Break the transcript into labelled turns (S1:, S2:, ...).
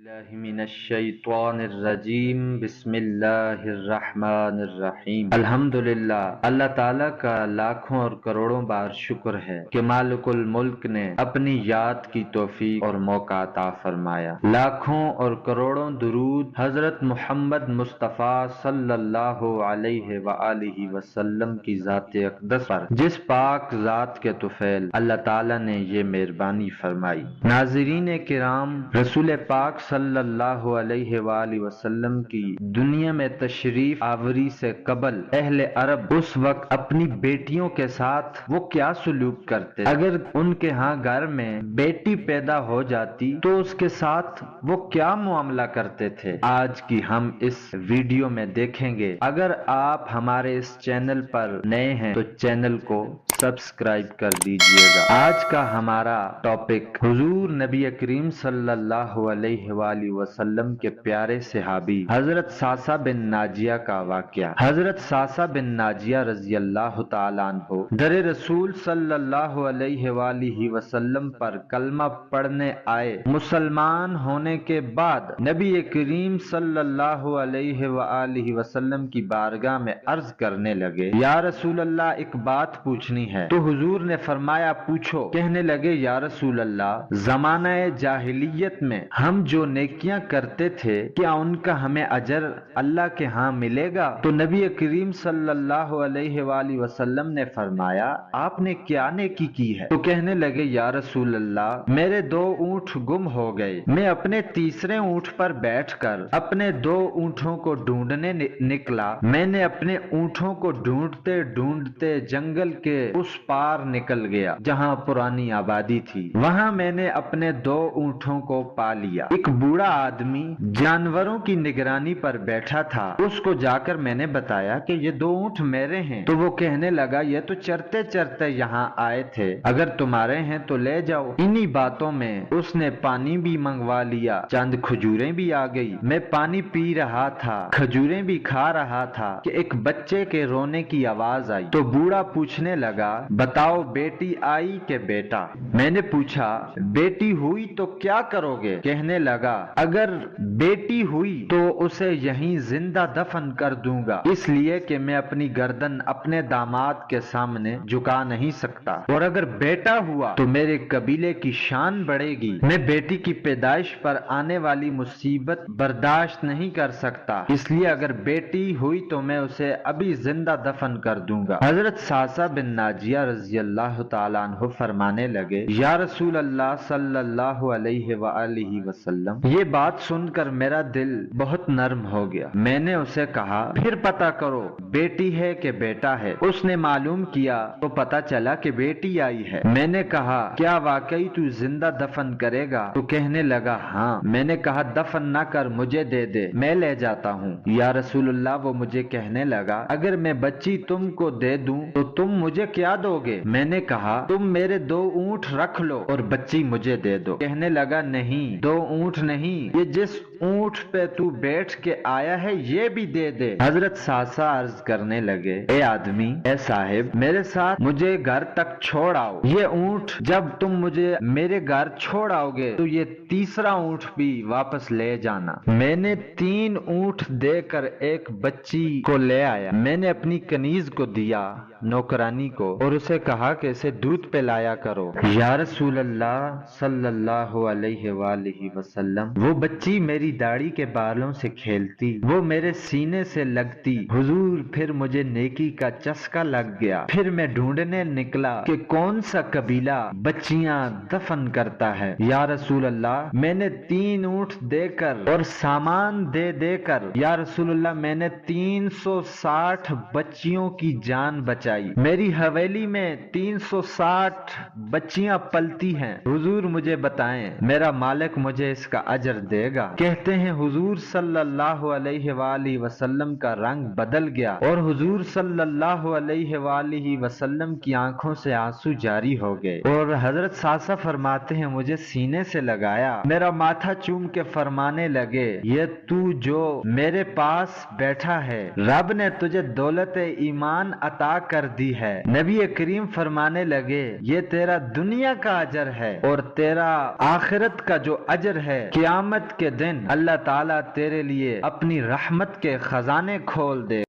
S1: باللہ من الشیطان الرجیم بسم اللہ الرحمن الرحیم الحمدللہ اللہ تعالیٰ کا لاکھوں اور کروڑوں بار شکر ہے کہ مالک الملک نے اپنی یاد کی توفیق اور موقع عطا فرمایا۔ لاکھوں اور کروڑوں درود حضرت محمد مصطفیٰ صلی اللہ علیہ وآلہ وسلم کی ذات اقدس پر جس پاک ذات کے طفیل اللہ تعالیٰ نے یہ مہربانی فرمائی۔ ناظرین کرام، رسول پاک صلی اللہ علیہ وآلہ وسلم کی دنیا میں تشریف آوری سے قبل اہل عرب اس وقت اپنی بیٹیوں کے ساتھ وہ کیا سلوک کرتے؟ اگر ان کے ہاں گھر میں بیٹی پیدا ہو جاتی تو اس کے ساتھ وہ کیا معاملہ کرتے تھے، آج کی ہم اس ویڈیو میں دیکھیں گے۔ اگر آپ ہمارے اس چینل پر نئے ہیں تو چینل کو سبسکرائب کر دیجئے گا۔ آج کا ہمارا ٹاپک حضور نبی کریم صلی اللہ علیہ وآلہ وسلم کے پیارے صحابی حضرت صعصع بن ناجیہ کا واقعہ۔ حضرت صعصع بن ناجیہ رضی اللہ تعالیٰ عنہ در رسول صلی اللہ علیہ وآلہ وسلم پر کلمہ پڑھنے آئے۔ مسلمان ہونے کے بعد نبی کریم صلی اللہ علیہ وآلہ وسلم کی بارگاہ میں عرض کرنے لگے، یا رسول اللہ ایک بات پوچھنی ہے۔ تو حضور نے فرمایا پوچھو۔ کہنے لگے، یا رسول اللہ زمانہ جاہلیت میں ہم جو نیکیاں کرتے تھے کیا ان کا ہمیں اجر اللہ کے ہاں ملے گا؟ تو نبی کریم صلی اللہ علیہ وآلہ وسلم نے فرمایا آپ نے کیا نیکی کی ہے؟ تو کہنے لگے، یا رسول اللہ میرے 2 اونٹ گم ہو گئے، میں اپنے تیسرے اونٹ پر بیٹھ کر اپنے 2 اونٹوں کو ڈھونڈنے نکلا۔ میں نے اپنے اونٹوں کو ڈھونڈتے ڈھونڈتے جنگل کے اس پار نکل گیا جہاں پرانی آبادی تھی، وہاں میں نے اپنے 2 اونٹوں کو پا لیا۔ ایک بوڑھا آدمی جانوروں کی نگرانی پر بیٹھا تھا، اس کو جا کر میں نے بتایا کہ یہ 2 اونٹ میرے ہیں۔ تو وہ کہنے لگا یہ تو چرتے چرتے یہاں آئے تھے، اگر تمہارے ہیں تو لے جاؤ۔ انہی باتوں میں اس نے پانی بھی منگوا لیا، چند کھجوریں بھی آ گئی۔ میں پانی پی رہا تھا، کھجوریں بھی کھا رہا تھا کہ ایک بچے کے رونے کی آواز آئی۔ تو بوڑھا پوچھنے لگا بتاؤ بیٹی آئی کہ بیٹا؟ میں نے پوچھا بیٹی ہوئی تو کیا کرو گے؟ کہنے لگا اگر بیٹی ہوئی تو اسے یہیں زندہ دفن کر دوں گا، اس لیے کہ میں اپنی گردن اپنے داماد کے سامنے جھکا نہیں سکتا، اور اگر بیٹا ہوا تو میرے قبیلے کی شان بڑھے گی، میں بیٹی کی پیدائش پر آنے والی مصیبت برداشت نہیں کر سکتا، اس لیے اگر بیٹی ہوئی تو میں اسے ابھی زندہ دفن کر دوں گا۔ حضرت صعصع بن ناجیہ رضی اللہ تعالیٰ عنہ فرمانے لگے، یا رسول اللہ صلی اللہ علیہ وآلہ وسلم یہ بات سن کر میرا دل بہت نرم ہو گیا۔ میں نے اسے کہا پھر پتہ کرو بیٹی ہے کہ بیٹا ہے۔ اس نے معلوم کیا تو پتہ چلا کہ بیٹی آئی ہے۔ میں نے کہا کیا واقعی تو زندہ دفن کرے گا؟ تو کہنے لگا ہاں۔ میں نے کہا دفن نہ کر مجھے دے دے، میں لے جاتا ہوں۔ یا رسول اللہ وہ مجھے کہنے لگا اگر میں بچی تم کو دے دوں تو تم مجھے کیا دو گے؟ میں نے کہا تم میرے 2 اونٹ رکھ لو اور بچی مجھے دے دو۔ کہنے لگا نہیں، 2 اونٹ نہیں، یہ جس اونٹ پہ تو بیٹھ کے آیا ہے یہ بھی دے دے۔ حضرت صعصع عرض کرنے لگے اے آدمی، اے صاحب میرے ساتھ مجھے گھر تک چھوڑ آؤ، یہ اونٹ جب تم مجھے میرے گھر چھوڑ آؤ گے تو یہ تیسرا اونٹ بھی واپس لے جانا۔ میں نے 3 اونٹ دے کر ایک بچی کو لے آیا۔ میں نے اپنی کنیز کو دیا، نوکرانی کو، اور اسے کہا کہ اسے دودھ پلایا کرو۔ یا رسول اللہ صلی اللہ علیہ وآلہ وسلم وہ بچی میری داڑھی کے بالوں سے کھیلتی، وہ میرے سینے سے لگتی۔ حضور پھر مجھے نیکی کا چسکا لگ گیا، پھر میں ڈھونڈنے نکلا کہ کون سا قبیلہ بچیاں دفن کرتا ہے۔ یا رسول اللہ میں نے 3 اونٹ دے کر اور سامان دے دے کر یا رسول اللہ میں نے 360 بچیوں کی جان بچائی۔ میری حویلی میں 360 بچیاں پلتی ہیں۔ حضور مجھے بتائیں میرا مالک مجھے اس کا اجر دے گا؟ کہتے ہیں حضور صلی اللہ علیہ وآلہ وسلم کا رنگ بدل گیا اور حضور صلی اللہ علیہ وآلہ وسلم کی آنکھوں سے آنسو جاری ہو گئے، اور حضرت صعصع فرماتے ہیں مجھے سینے سے لگایا، میرا ماتھا چوم کے فرمانے لگے یہ تو جو میرے پاس بیٹھا ہے رب نے تجھے دولت ایمان عطا کر دی ہے۔ نبی کریم فرمانے لگے یہ تیرا دنیا کا اجر ہے اور تیرا آخرت کا جو اجر ہے قیامت کے دن اللہ تعالیٰ تیرے لیے اپنی رحمت کے خزانے کھول دے